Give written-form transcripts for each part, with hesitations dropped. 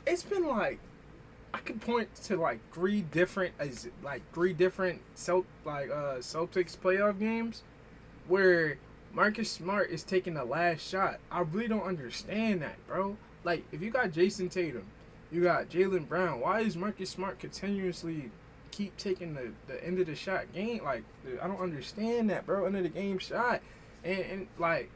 it's been like I could point to like three different Celtics playoff games where Marcus Smart is taking the last shot. I really don't understand that, bro. Like, if you got Jason Tatum, you got Jaylen Brown, why is Marcus Smart continuously keep taking the end of the shot game? Like, I don't understand that, bro. End of the game shot. And like,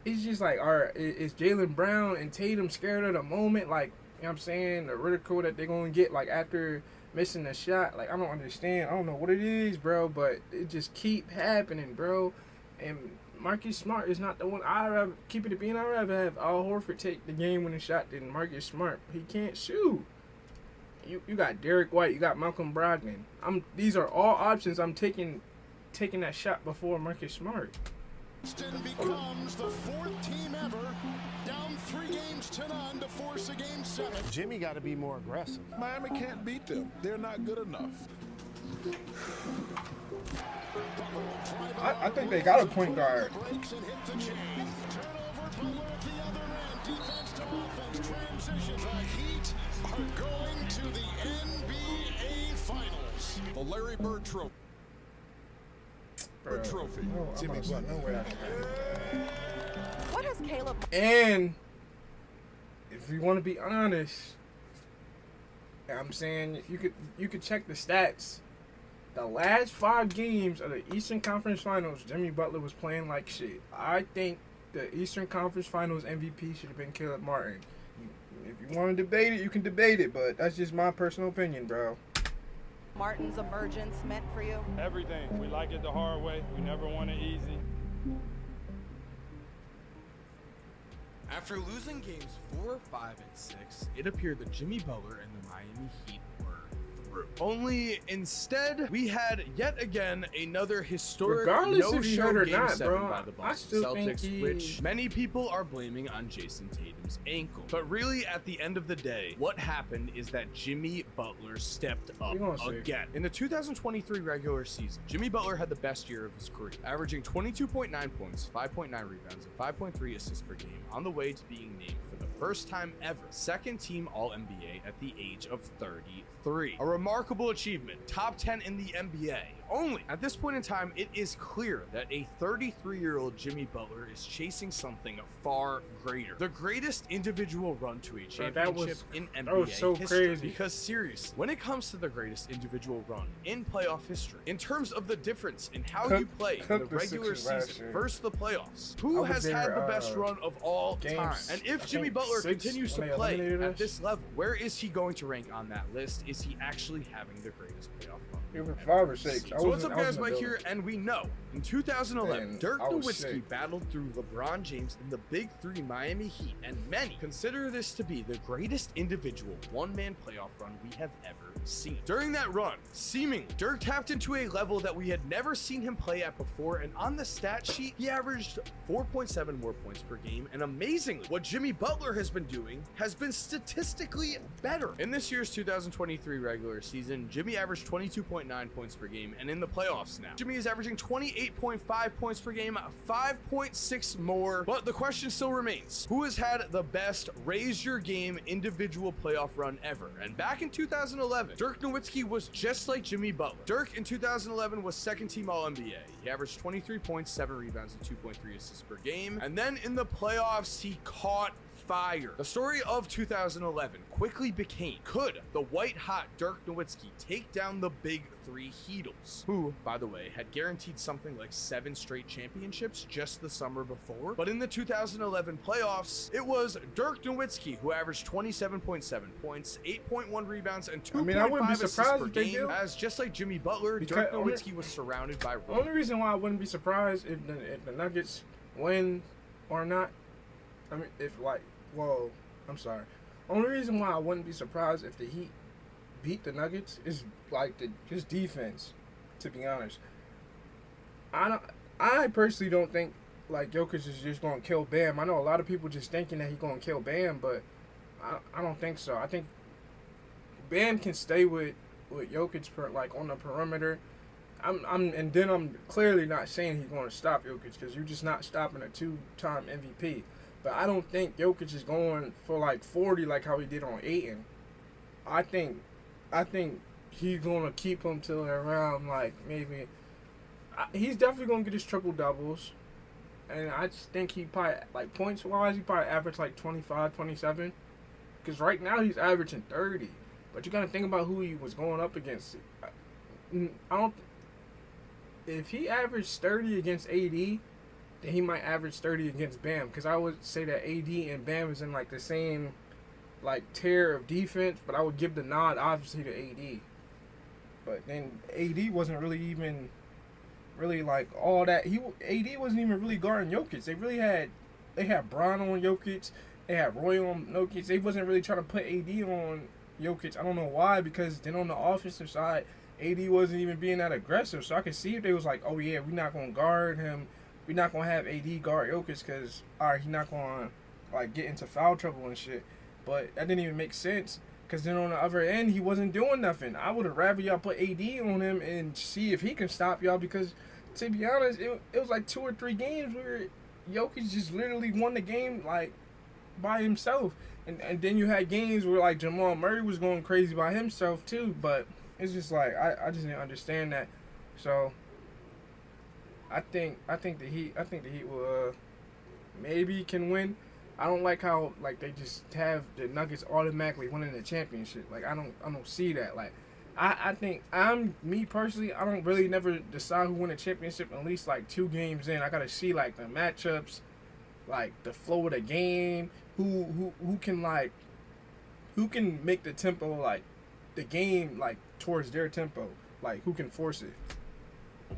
it's just like, all right, is Jaylen Brown and Tatum scared of the moment? Like, you know what I'm saying? The ridicule that they're going to get, like, after missing the shot. Like, I don't understand. I don't know what it is, bro, but it just keep happening, bro. And Marcus Smart is not the one. I'd rather keep it to being. I'd rather have Al Horford take the game-winning shot than Marcus Smart. He can't shoot. You got Derek White. You got Malcolm Brogdon. These are all options. I'm taking that shot before Marcus Smart. Boston becomes the fourth team ever down 3-0 to force a game 7. Jimmy got to be more aggressive. Miami can't beat them. They're not good enough. I think they got a point guard. Are going to the NBA Finals. The Larry Bird Trophy. Trophy. Jimmy Butler. What has Caleb? And if you want to be honest, I'm saying you could check the stats. The last 5 games of the Eastern Conference Finals, Jimmy Butler was playing like shit. I think the Eastern Conference Finals MVP should have been Caleb Martin. If you want to debate it, you can debate it, but that's just my personal opinion, bro. Martin's emergence meant for you? Everything. We like it the hard way. We never want it easy. After losing games 4, 5, and 6, it appeared that Jimmy Butler and the Miami Heat were through. Only instead, we had yet again another historic Regardless if you no-show heard or Game not, 7 bro, by the I Boston still think Celtics, which many people are blaming on Jason Tatum's ankle. But really, at the end of the day, what happened is that Jimmy Butler stepped up again. In the 2023 regular season, Jimmy Butler had the best year of his career, averaging 22.9 points, 5.9 rebounds, and 5.3 assists per game, on the way to being named for the first time ever second team All-NBA at the age of 33. A remarkable achievement, top 10 in the NBA. Only at this point in time, it is clear that a 33-year-old Jimmy Butler is chasing something far greater. The greatest individual run to a championship in NBA history. Crazy. Because seriously, when it comes to the greatest individual run in playoff history, in terms of the difference in how you play in the regular season versus the playoffs, who has had the best run of all time? And if Jimmy Butler continues to play at this level, where is he going to rank on that list? Is he actually having the greatest playoff run? Even 5 or 6. So what's up, guys? Mike here, and we know in 2011, Dirk Nowitzki battled through LeBron James in the Big 3 Miami Heat, and many consider this to be the greatest individual one-man playoff run we have ever seen. During that run, seemingly, Dirk tapped into a level that we had never seen him play at before, and on the stat sheet, he averaged 4.7 more points per game, and amazingly, what Jimmy Butler has been doing has been statistically better. In this year's 2023 regular season, Jimmy averaged 22.9 points per game, and in the playoffs now, Jimmy is averaging 28.5 points per game, 5.6 more, but the question still remains, who has had the best raise your game individual playoff run ever? And back in 2011, Dirk Nowitzki was just like Jimmy Butler. Dirk in 2011 was second team All-NBA. He averaged 23 points, 7 rebounds, and 2.3 assists per game, and then in the playoffs, he caught fire. The story of 2011 quickly became, could the white-hot Dirk Nowitzki take down the Big 3 Heatles, who, by the way, had guaranteed something like 7 straight championships just the summer before? But in the 2011 playoffs, it was Dirk Nowitzki who averaged 27.7 points, 8.1 rebounds, and 2.5 assists per game, as just like Jimmy Butler, Dirk Nowitzki was surrounded by the only reason why I wouldn't be surprised if the Nuggets win or not, I mean, if like, whoa, I'm sorry. Only reason why I wouldn't be surprised if the Heat beat the Nuggets is like his defense. To be honest, I personally don't think like Jokic is just gonna kill Bam. I know a lot of people just thinking that he's gonna kill Bam, but I don't think so. I think Bam can stay with Jokic like on the perimeter. I'm clearly not saying he's going to stop Jokic because you're just not stopping a 2-time MVP. But I don't think Jokic is going for like 40 like how he did on Ayton. I think he's gonna keep him till around like maybe. He's definitely gonna get his triple doubles, and I just think he probably like points wise he probably average like 25, 27. Because right now he's averaging 30, but you gotta think about who he was going up against. I don't. If he averaged 30 against AD, then he might average 30 against Bam. Because I would say that AD and Bam is in like the same like tier of defense, but I would give the nod obviously to AD. But then AD wasn't really like all that. AD wasn't even really guarding Jokic. They had Bron on Jokic. They had Roy on Jokic. They wasn't really trying to put AD on Jokic. I don't know why, because then on the offensive side, AD wasn't even being that aggressive. So I could see if they was like, oh yeah, we're not gonna guard him. We're not gonna have AD guard Jokic because he's not gonna like get into foul trouble and shit. But that didn't even make sense. Because then on the other end, he wasn't doing nothing. I would have rather y'all put AD on him and see if he can stop y'all. Because, to be honest, it was like 2 or 3 games where Jokic just literally won the game, like, by himself. And then you had games where, like, Jamal Murray was going crazy by himself, too. But it's just like, I just didn't understand that. So, I think the Heat will, maybe can win. I don't like how like they just have the Nuggets automatically winning the championship. Like I don't see that. Like I think me personally, I don't really never decide who win a championship at least like 2 games in. I gotta see like the matchups, like the flow of the game, who can make the tempo like the game like towards their tempo, like who can force it.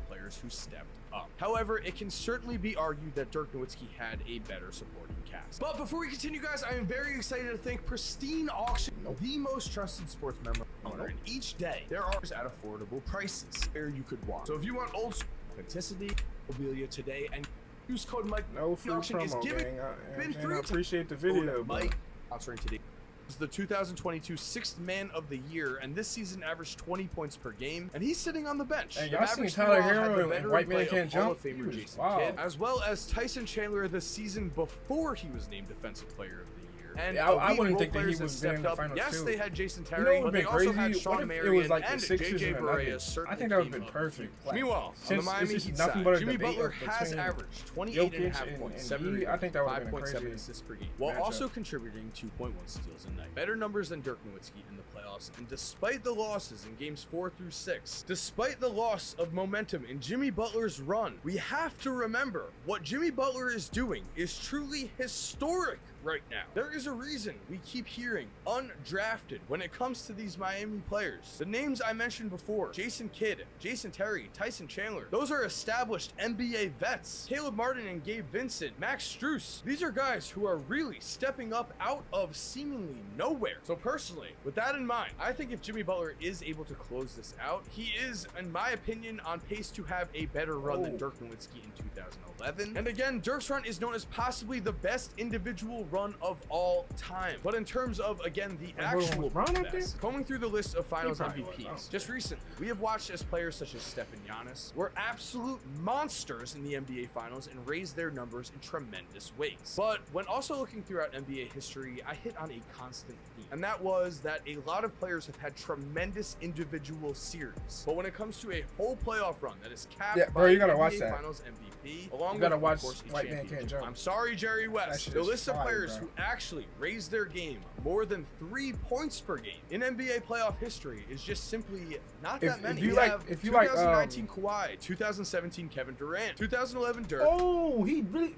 Players who stepped up. However, it can certainly be argued that Dirk Nowitzki had a better supporting cast. But before we continue, guys, I am very excited to thank Pristine Auction, the most trusted sports memorabilia. And each day, there are at affordable prices where you could want. So if you want old school authenticity, memorabilia today, and use code Mike, no free auction is promo, giving gang. I appreciate the video, Mike. Sponsoring today. Is the 2022 6th Man of the Year, and this season averaged 20 points per game, and he's sitting on the bench. Hey, y'all seen Tyler Hero and White Man Can't Jump? Kidd, as well as Tyson Chandler the season before he was named Defensive Player of the Year. And yeah, I wouldn't think that he was in the finals yes, too. They had Jason You know Terry, what but would they have also been had crazy? Sean What if it Marion was like and the Sixers JJ and the Barea. Nuggets? I think that would have been perfect. Like, Meanwhile, on the Miami Heat side, Jimmy Butler has averaged 28.5 points, 7 rebounds, I think that would have been 5.7 crazy assists per game, while also contributing 2.1 steals a night. Better numbers than Dirk Nowitzki in the playoffs, and despite the losses in games 4 through 6, despite the loss of momentum in Jimmy Butler's run, we have to remember what Jimmy Butler is doing is truly historic right now. There is a reason we keep hearing undrafted when it comes to these Miami players. The names I mentioned before, Jason Kidd, Jason Terry, Tyson Chandler, those are established NBA vets. Caleb Martin and Gabe Vincent, Max Strus, these are guys who are really stepping up out of seemingly nowhere. So personally, with that in mind, I think if Jimmy Butler is able to close this out, he is, in my opinion, on pace to have a better run than Dirk Nowitzki in 2011. And again, Dirk's run is known as possibly the best individual run of all time. But in terms of, again, the actual best, combing through the list of finals MVPs, just recently, we have watched as players such as Steph and Giannis were absolute monsters in the NBA finals and raised their numbers in tremendous ways. But when also looking throughout NBA history, I hit on a constant theme, and that was that a lot of players have had tremendous individual series. But when it comes to a whole playoff run that is capped by you gotta NBA watch that. Finals MVP, along You gotta with, watch of course, a White Man Can't championship. Jump. I'm sorry, Jerry West. The list of players who actually raised their game more than 3 points per game in NBA playoff history is just simply not that many. If you like 2019 Kawhi, 2017 Kevin Durant, 2011 Dirk. Oh,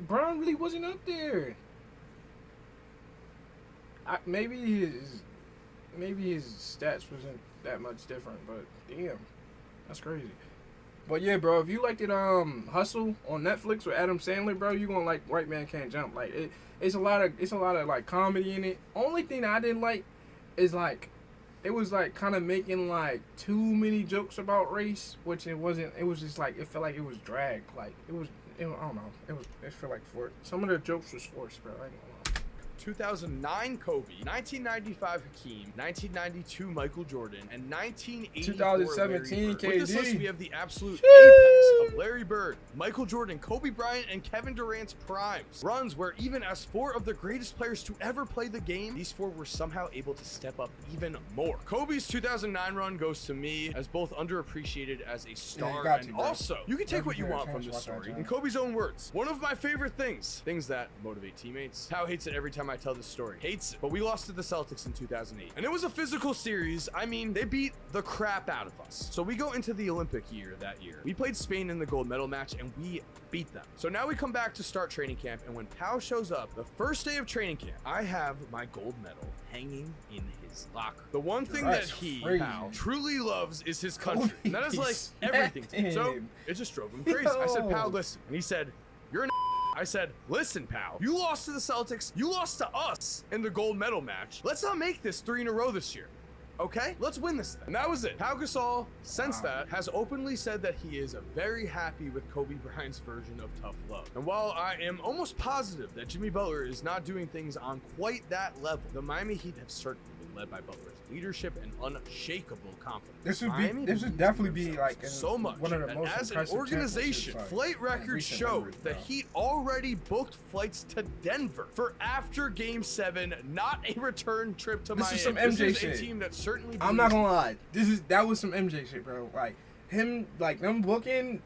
Brown really wasn't up there. Maybe his stats wasn't that much different, but damn, that's crazy. But yeah, bro, if you liked it, Hustle on Netflix with Adam Sandler, bro, you gonna like White Man Can't Jump. Like it's a lot of like comedy in it. Only thing that I didn't like is like it was like kind of making like too many jokes about race, which it wasn't. It was just like it felt like it was dragged. Like I don't know. It felt like some of the jokes was forced, bro. I ain't gonna lie. 2009 Kobe, 1995 Hakeem, 1992 Michael Jordan, and 1984 2017 Larry Bird. With this list, KD. we have the absolute apex of Larry Bird, Michael Jordan, Kobe Bryant, and Kevin Durant's primes. Runs where even as 4 of the greatest players to ever play the game, these 4 were somehow able to step up even more. Kobe's 2009 run goes to me as both underappreciated as a star and also, you can take what you want from this story. In Kobe's own words, one of my favorite things that motivate teammates. Powell hates it every time I tell this story. Hates it. But we lost to the Celtics in 2008. And it was a physical series. I mean, they beat the crap out of us. So we go into the Olympic year that year. We played Spain in the gold medal match and we beat them. So now we come back to start training camp, and when Powell shows up, the first day of training camp, I have my gold medal hanging in his locker. The one thing that Powell, truly loves is his country. And that is like everything to him. So it just drove him crazy. I said, Powell, listen. And he said, you're an I said, listen, pal, you lost to the Celtics. You lost to us in the gold medal match. Let's not make this 3 in a row this year. Okay, let's win this thing. And that was it. Pau Gasol, since that, has openly said that he is very happy with Kobe Bryant's version of tough love. And while I am almost positive that Jimmy Butler is not doing things on quite that level, the Miami Heat have certainly been led by Butler's leadership and unshakable confidence. This would definitely be like so much one of the most as an organization, flight records showed the Heat already booked flights to Denver for after Game 7, not a return trip to Miami. This is some MJ this is shit. A team that certainly I'm not gonna lie. That was some MJ shit, bro. Like them booking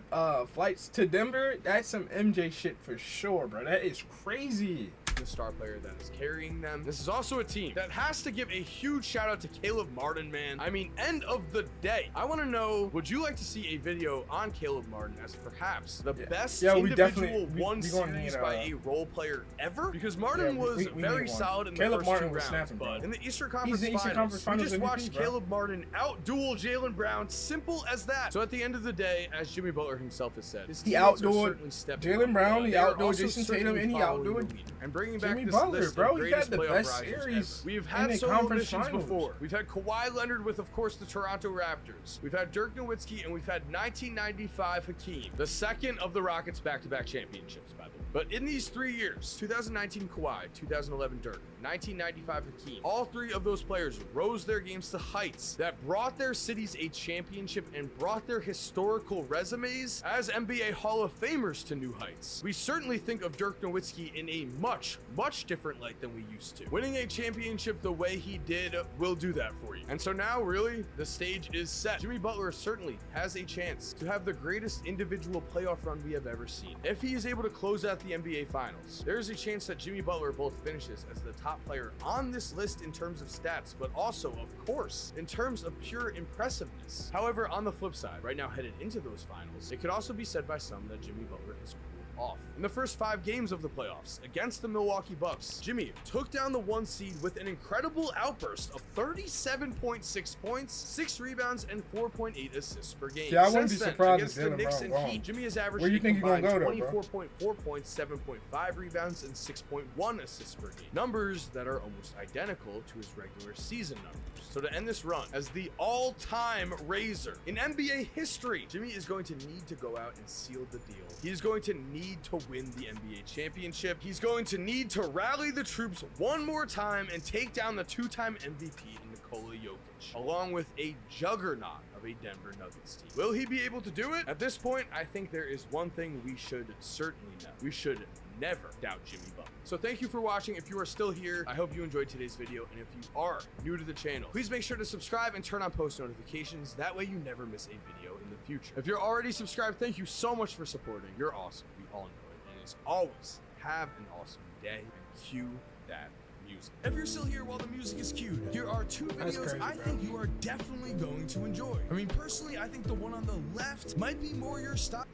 flights to Denver, that's some MJ shit for sure, bro. That is crazy. The star player that is carrying them. This is also a team that has to give a huge shout out to Caleb Martin, man. I mean, end of the day, I want to know, would you like to see a video on Caleb Martin as perhaps the best individual series by a role player ever? Because Martin was very solid in the first 2 rounds, but in the Eastern Conference Finals, we just watched Caleb Martin out-duel Jaylen Brown. Simple as that. So at the end of the day, as Jimmy Butler himself has said, his teammates are certainly stepping up. Jaylen Brown, he outdueled Jason Tatum, and he outdueled and bringing back Jimmy this Butler, list bro. of He had greatest the playoff best risers series. ever. We've in had the solo conference missions finals before. We've had Kawhi Leonard with, of course, the Toronto Raptors. We've had Dirk Nowitzki, and we've had 1995 Hakeem, the second of the Rockets' back-to-back championships, by the way. But in these 3 years, 2019 Kawhi, 2011 Dirk, 1995 Hakeem, all 3 of those players rose their games to heights that brought their cities a championship and brought their historical resumes as NBA Hall of Famers to new heights. We certainly think of Dirk Nowitzki in a much different light than we used to. Winning a championship the way he did will do that for you. And so now, really, the stage is set. Jimmy Butler certainly has a chance to have the greatest individual playoff run we have ever seen. If he is able to close out the NBA Finals, there is a chance that Jimmy Butler both finishes as the top player on this list in terms of stats, but also, of course, in terms of pure impressiveness. However, on the flip side, right now headed into those finals, it could also be said by some that Jimmy Butler has off. In the first 5 games of the playoffs against the Milwaukee Bucks, Jimmy took down the 1 seed with an incredible outburst of 37.6 points, 6 rebounds, and 4.8 assists per game. Yeah, I wouldn't be surprised against the Knicks and Heat, Jimmy has averaged a combined 24.4 points, 7.5 rebounds, and 6.1 assists per game. Numbers that are almost identical to his regular season numbers. So to end this run as the all-time Razor in NBA history, Jimmy is going to need to go out and seal the deal. He is going to need to win the NBA championship. He's going to need to rally the troops one more time and take down the 2-time MVP in Nikola Jokic, along with a juggernaut of a Denver Nuggets team. Will he be able to do it? At this point, I think there is one thing we should certainly know. We should never doubt Jimmy Butler. So thank you for watching. If you are still here, I hope you enjoyed today's video. And if you are new to the channel, please make sure to subscribe and turn on post notifications. That way you never miss a video in the future. If you're already subscribed, thank you so much for supporting. You're awesome. We all know it. And as always, have an awesome day and cue that music. If you're still here while the music is cued, here are 2 videos I think you are definitely going to enjoy. I mean, personally, I think the one on the left might be more your style.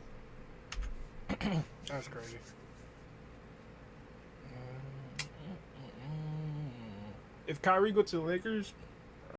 That's crazy. If Kyrie go to the Lakers,